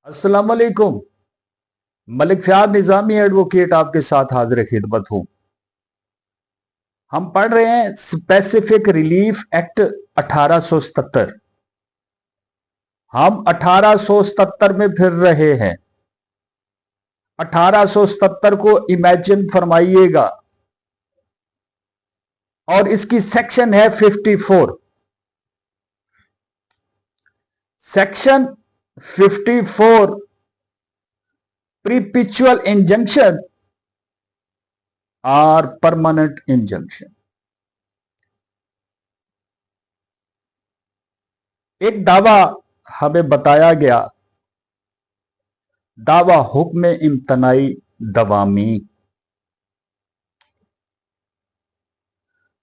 अस्सलाम वालेकुम। मलिक फ़याद निज़ामी एडवोकेट आपके साथ हाजिर खिदमत हूं। हम पढ़ रहे हैं स्पेसिफिक रिलीफ एक्ट 1877। हम 1877 में फिर रहे हैं। 1877 को इमेजिन फरमाइएगा और इसकी सेक्शन है 54। सेक्शन 54 प्रीपिचुअल इंजंक्शन और परमानेंट इंजंक्शन। एक दावा हमें बताया गया, दावा हुक्म इम्तनाई दवामी।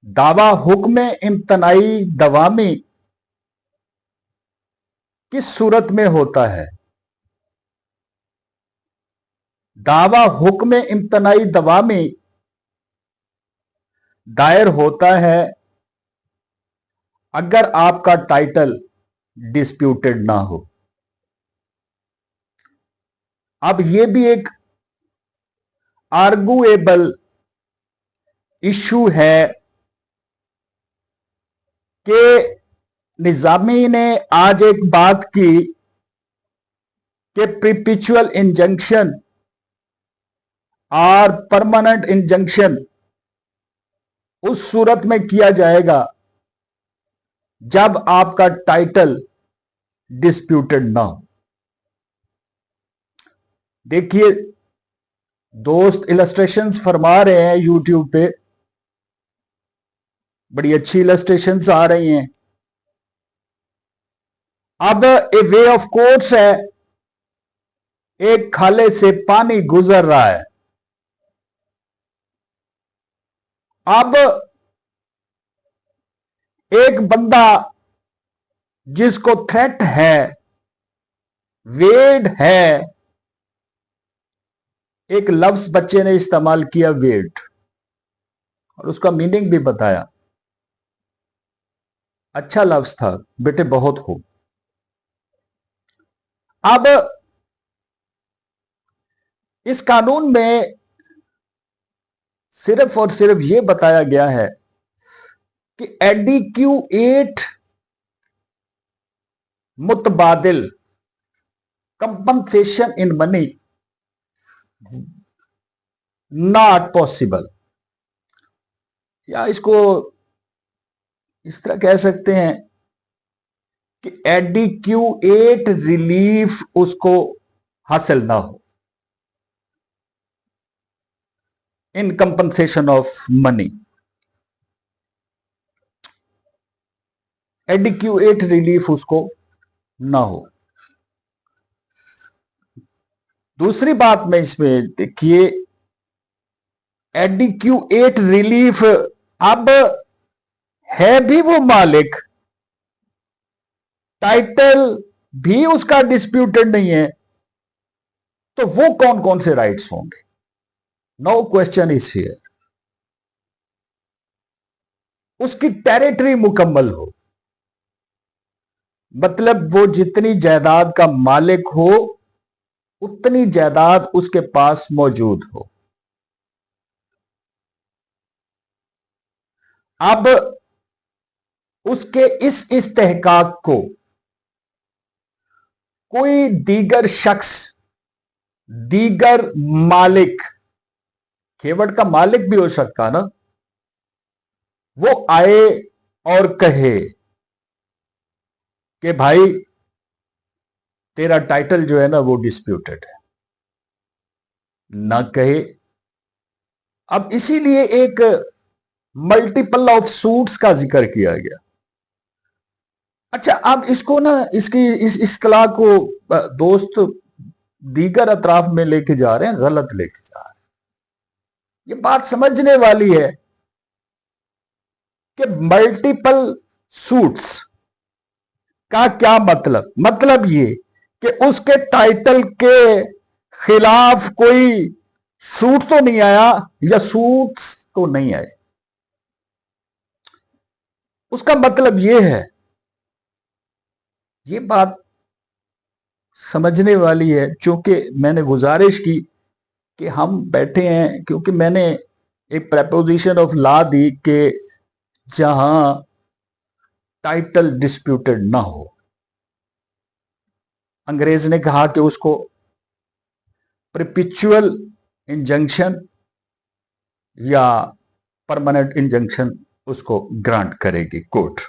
दावा हुक्म इम्तनाई दवामी किस सूरत में होता है? दावा हुक्म इम्तनाई दवामी दायर होता है अगर आपका टाइटल डिस्प्यूटेड ना हो। अब यह भी एक आर्गुएबल इशू है कि निजामी ने आज एक बात की कि प्रीपिचुअल इंजंक्शन और परमानेंट इंजंक्शन उस सूरत में किया जाएगा जब आपका टाइटल डिस्प्यूटेड ना हो। देखिए दोस्त इलस्ट्रेशंस फरमा रहे हैं यूट्यूब पे, बड़ी अच्छी इलस्ट्रेशंस आ रही हैं। अब ए वे ऑफ कोर्स है, एक खाले से पानी गुजर रहा है। अब एक बंदा जिसको थ्रेट है, वेड है, एक लफ्ज बच्चे ने इस्तेमाल किया वेड, और उसका मीनिंग भी बताया। अच्छा लफ्ज था बेटे, बहुत हो। अब इस कानून में सिर्फ और सिर्फ यह बताया गया है कि एडिक्यूएट मुतबादिल compensation in money not possible, या इसको इस तरह कह सकते हैं कि एडिक्यूएट रिलीफ उसको हासिल ना हो इन कंपनसेशन ऑफ मनी। एडिक्यूएट रिलीफ उसको ना हो। दूसरी बात में इसमें देखिए, एडिक्यूएट रिलीफ, अब है भी वो मालिक, टाइटल भी उसका डिस्प्यूटेड नहीं है, तो वो कौन कौन से राइट्स होंगे? No question is here. उसकी टेरिटरी मुकम्मल हो, मतलब वो जितनी जायदाद का मालिक हो उतनी जायदाद उसके पास मौजूद हो। अब उसके इस इस्तेहकाक को कोई दीगर शख्स, दीगर मालिक, खेवड़ का मालिक भी हो सकता ना, वो आए और कहे कि भाई तेरा टाइटल जो है ना वो डिस्प्यूटेड है, ना कहे। अब इसीलिए एक मल्टीपल ऑफ सूट्स का जिक्र किया गया। अच्छा, अब इसको ना, इसकी इस इस्तिलाह को दोस्त दीगर अतराफ में लेके जा रहे हैं, गलत लेके जा रहे हैं। ये बात समझने वाली है कि मल्टीपल सूट्स का क्या मतलब? मतलब ये कि उसके टाइटल के खिलाफ कोई सूट तो नहीं आया या सूट्स तो नहीं आए। उसका मतलब यह है, ये बात समझने वाली है, चूंकि मैंने गुजारिश की कि हम बैठे हैं, क्योंकि मैंने एक प्रपोजिशन ऑफ लॉ दी कि जहां टाइटल डिस्प्यूटेड ना हो। अंग्रेज ने कहा कि उसको परपेचुअल इंजंक्शन या परमानेंट इंजंक्शन उसको ग्रांट करेगी कोर्ट।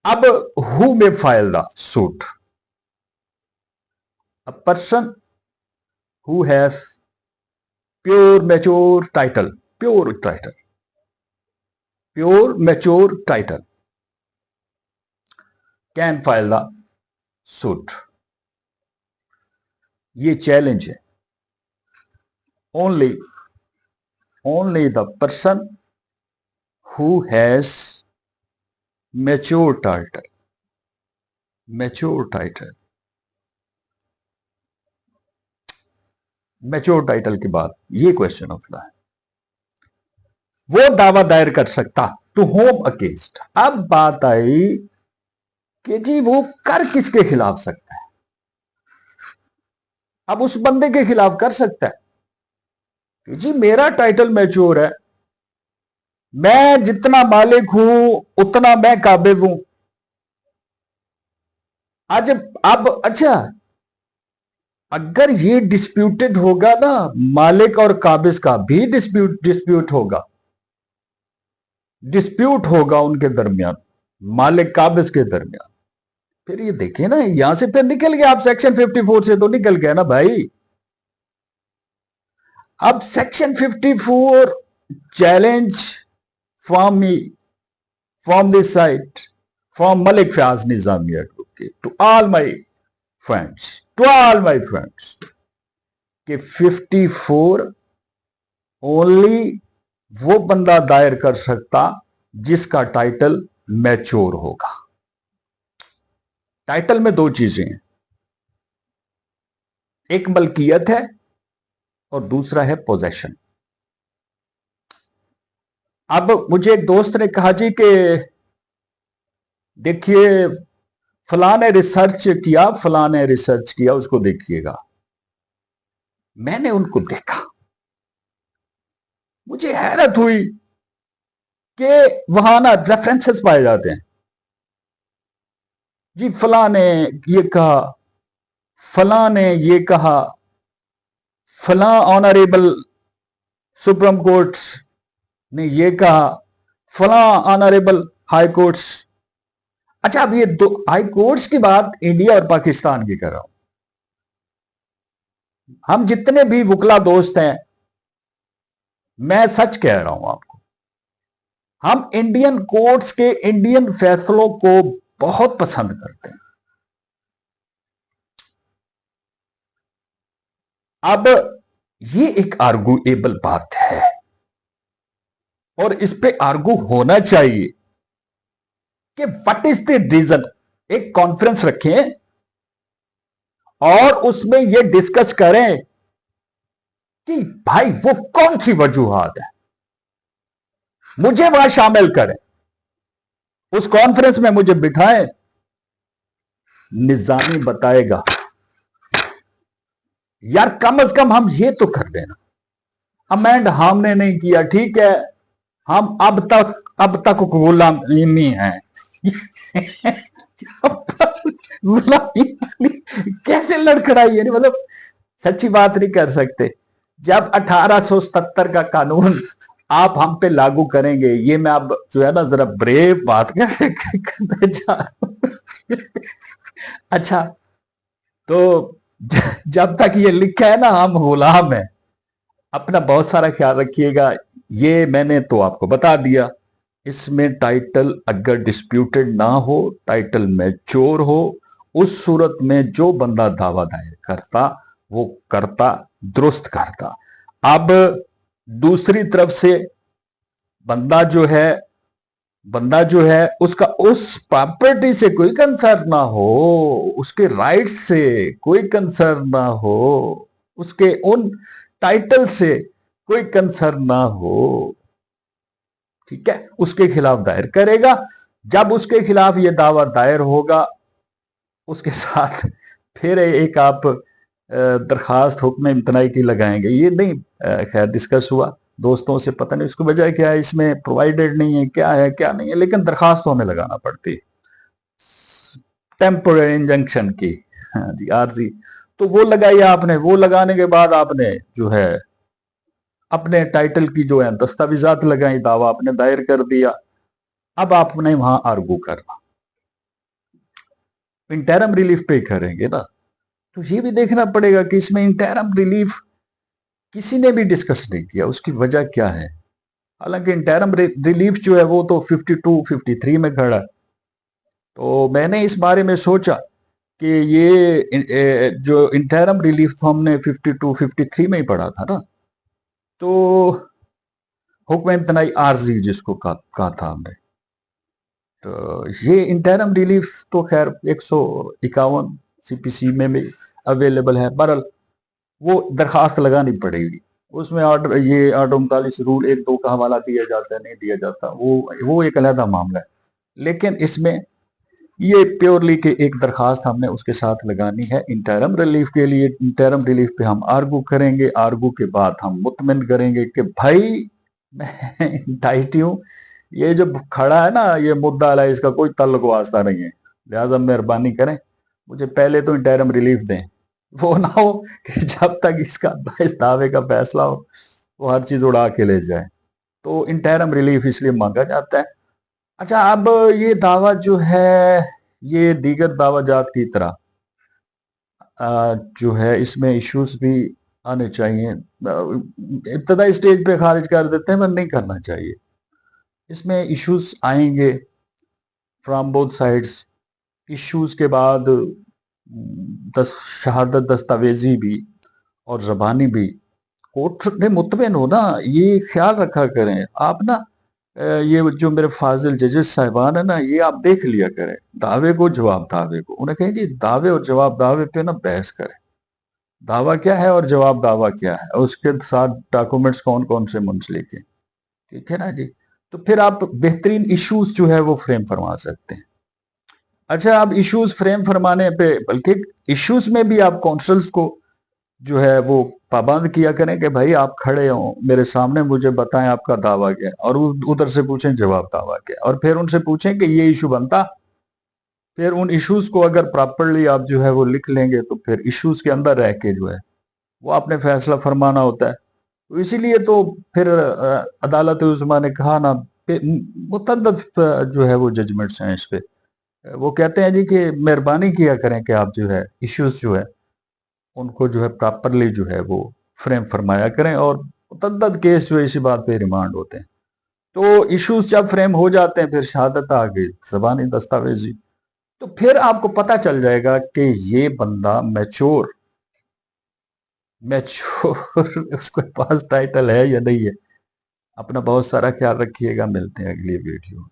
अब हु में file the suit? A person who has pure mature title, pure title, pure mature title can file the suit. ये चैलेंज है। Only the person who has mature title, mature title, mature title के बाद ये question of law है, वो दावा दायर कर सकता टू होम अगेंस्ट। अब बात आई कि जी वो कर किसके खिलाफ सकता है? अब उस बंदे के खिलाफ कर सकता है कि जी मेरा टाइटल मैच्योर है, मैं जितना मालिक हूं उतना मैं काबिज हूं। आज अब अच्छा, अगर ये डिस्प्यूटेड होगा ना, मालिक और काबिज का भी डिस्प्यूट होगा, डिस्प्यूट होगा उनके दरमियान, मालिक काबिज के दरमियान, फिर ये देखे ना, यहां से फिर निकल गया। आप सेक्शन 54 से तो निकल गया ना भाई। अब section 54 challenge from me, from this side, from Malik Fayaz Nizami advocate to all my friends, to all my friends, कि 54 ओनली वो बंदा दायर कर सकता जिसका टाइटल मैच्योर होगा। टाइटल में दो चीजें हैं, एक मलकियत है और दूसरा है पोजेशन। अब मुझे एक दोस्त ने कहा जी कि देखिए फलां ने रिसर्च किया, फलां ने रिसर्च किया, उसको देखिएगा। मैंने उनको देखा, मुझे हैरत हुई कि वहां ना रेफरेंसेस पाए जाते हैं जी, फलां ने ये कहा, फलां ने ये कहा, फलां ऑनरेबल सुप्रीम कोर्ट ने ये कहा, फलां ऑनरेबल हाई कोर्ट्स। अच्छा, अब ये दो हाई कोर्ट्स की बात इंडिया और पाकिस्तान की कर रहा हूं। हम जितने भी वकला दोस्त हैं, मैं सच कह रहा हूं आपको, हम इंडियन कोर्ट्स के इंडियन फैसलों को बहुत पसंद करते हैं। अब ये एक आर्गुएबल बात है और इस पे आर्गू होना चाहिए कि व्हाट इज द रीजन। एक कॉन्फ्रेंस रखें और उसमें ये डिस्कस करें कि भाई वो कौन सी वजूहात है, मुझे वहां शामिल करें, उस कॉन्फ्रेंस में मुझे बिठाएं, निजामी बताएगा यार कम से कम हम ये तो कर देना। अमेंड हमने नहीं किया, ठीक है, हम अब तक गुलामी है। गुलामी कैसे लड़खड़ाई है, मतलब सच्ची बात नहीं कर सकते। जब 1877 का कानून आप हम पे लागू करेंगे, ये मैं अब जो है ना जरा ब्रेव बात करने जा रहा हूं। अच्छा, तो जब तक ये लिखा है ना हम गुलाम है, अपना बहुत सारा ख्याल रखिएगा। ये मैंने तो आपको बता दिया, इसमें टाइटल अगर डिस्प्यूटेड ना हो, टाइटल मैच्योर हो, उस सूरत में जो बंदा दावा दायर करता वो करता, दुरुस्त करता। अब दूसरी तरफ से बंदा जो है उसका उस प्रॉपर्टी से कोई कंसर्न ना हो, उसके राइट्स से कोई कंसर्न ना हो, उसके उन टाइटल से कोई कंसर्न ना हो, ठीक है, उसके खिलाफ दायर करेगा। जब उसके खिलाफ यह दावा दायर होगा, उसके साथ फिर एक आप दरखास्त हुक्म इम्तनाई की लगाएंगे, ये नहीं खैर डिस्कस हुआ दोस्तों से, पता नहीं उसकी वजह क्या है, इसमें प्रोवाइडेड नहीं है क्या नहीं है, लेकिन दरखास्त तो हमें लगाना पड़ती है टेम्पोररी इंजंक्शन की। हाँ जी, आरजी। तो वो लगाई आपने, वो लगाने के बाद आपने जो है अपने टाइटल की जो है दस्तावेजात लगाई, दावा आपने दायर कर दिया। अब आपने वहां आर्गू करना, इंटरम रिलीफ पे करेंगे ना, तो ये भी देखना पड़ेगा कि इसमें इंटरम रिलीफ किसी ने भी डिस्कस नहीं किया, उसकी वजह क्या है। हालांकि इंटरम रिलीफ जो है वो तो 52 53 में खड़ा है। तो मैंने इस बारे में सोचा कि ये जो इंटरम रिलीफ तो हमने 52 53 में ही पढ़ा था ना, तो हुक्म इम्तनाई आर्जी जिसको कहा था हमने, तो ये इंटरम रिलीफ तो खैर 151 सीपीसी में भी अवेलेबल है। बहरहाल वो दरखास्त लगानी पड़ेगी, उसमें ऑर्डर ये 839 रूल 1-2 का हवाला दिया जाता है नहीं दिया जाता, वो एक अलहदा मामला है। लेकिन इसमें ये प्योरली कि एक दरखास्त हमने उसके साथ लगानी है इंटरम रिलीफ के लिए। इंटरम रिलीफ पे हम आर्गू करेंगे, आर्गू के बाद हम मुतमिन करेंगे कि भाई मैं इंटाइट हूँ, ये जो खड़ा है ना ये मुद्दा है, इसका कोई तल्लुक वास्ता नहीं है, लिहाजा मेहरबानी करें मुझे पहले तो इंटरम रिलीफ दें। वो ना हो कि जब तक इसका इस दावे का फैसला हो वो हर चीज उड़ा के ले जाए। तो इंटरम रिलीफ इसलिए मांगा जाता है। अच्छा, अब ये दावा जो है ये दीगर दावाजात की तरह जो है इसमें इश्यूज भी आने चाहिए। इब्तदाई स्टेज पे खारिज कर देते हैं पर नहीं करना चाहिए, इसमें इश्यूज आएंगे फ्रॉम बोथ साइड्स। इश्यूज के बाद शहादत दस्तावेजी भी और जबानी भी कोर्ट ने मुतमिन हो ना, ये ख्याल रखा करें आप ना। ये जो मेरे फाजिल जजेस साहिबान है ना, ये आप देख लिया करें दावे को जवाब दावे को, उन्हें कहें जी दावे और जवाब दावे पे ना बहस करें, दावा क्या है और जवाब दावा क्या है, और उसके साथ डॉक्यूमेंट्स कौन कौन से मुंसलिक है, ठीक है ना जी। तो फिर आप बेहतरीन इश्यूज जो है वो फ्रेम फरमा सकते हैं। अच्छा, आप इश्यूज फ्रेम फरमाने पे बल्कि इश्यूज में भी आप काउंसल्स को जो है वो पाबंद किया करें कि भाई आप खड़े हो मेरे सामने, मुझे बताएं आपका दावा क्या है, और उधर से पूछें जवाब दावा क्या है, और फिर उनसे पूछें कि ये इशू बनता। फिर उन इश्यूज को अगर प्रॉपरली आप जो है वो लिख लेंगे तो फिर इश्यूज के अंदर रह के जो है वो आपने फैसला फरमाना होता है। तो इसीलिए तो फिर अदालत उस्मा ने कहा ना, मुतअद्दिद जो है वो जजमेंट्स हैं इस पे। वो कहते हैं जी कि मेहरबानी किया करें कि आप जो है इश्यूज जो है उनको जो है प्रॉपरली जो है वो फ्रेम फरमाया करें, और मुतअद्दिद केस जो है इसी बात पे रिमांड होते हैं। तो इश्यूज जब फ्रेम हो जाते हैं फिर शहादत आ गई जबानी दस्तावेजी, तो फिर आपको पता चल जाएगा कि ये बंदा मैच्योर मैच्योर उसके पास टाइटल है या नहीं है। अपना बहुत सारा ख्याल रखिएगा, मिलते हैं अगली वीडियो।